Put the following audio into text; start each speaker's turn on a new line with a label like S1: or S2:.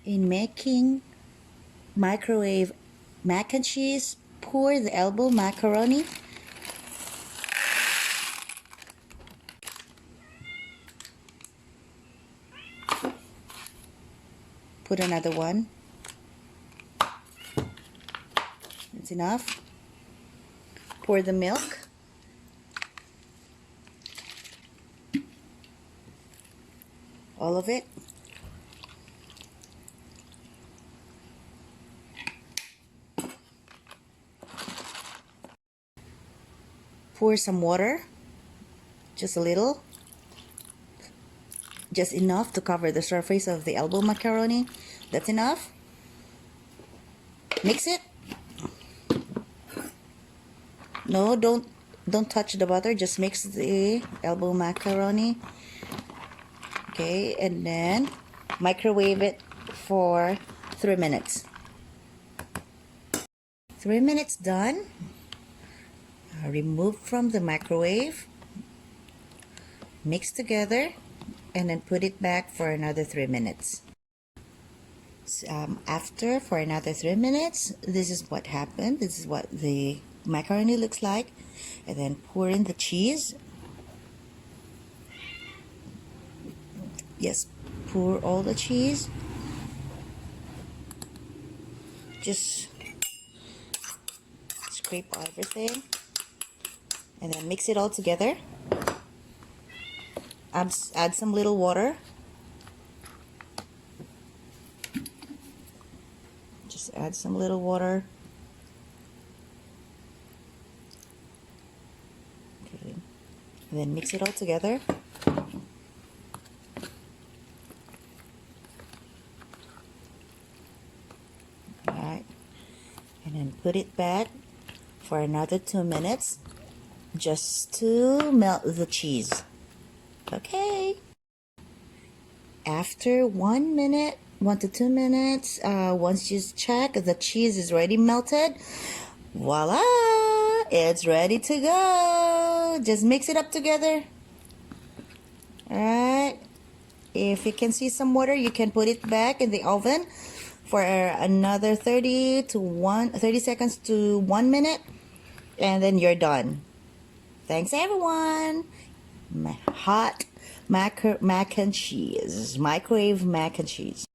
S1: In making microwave mac and cheese, pour the elbow macaroni. Put another one. That's enough. Pour the milk. All of it. Pour some water, just a little, just enough to cover the surface of the elbow macaroni. That's enough. Mix it. No, don't touch the butter, just mix the elbow macaroni. Okay, and then microwave it for 3 minutes. 3 minutes done. Remove from the microwave, mix together, and then put it back for another 3 minutes. After for another 3 minutes, this is what happened. This is what the macaroni looks like. And then pour in the cheese. Yes, pour all the cheese. Just scrape everything. And then mix it all together. Add some little water. Just add some little water. Okay. And then mix it all together. Alright. And then put it back for another 2 minutes. Just to melt the cheese. Okay. After 1 minute, 1 to 2 minutes, once you check the cheese is already melted, voila, it's ready to go. Just mix it up together. Alright. If you can see some water, you can put it back in the oven for another 30 seconds to 1 minute, and then you're done. Thanks everyone. Hot mac and cheese, microwave mac and cheese.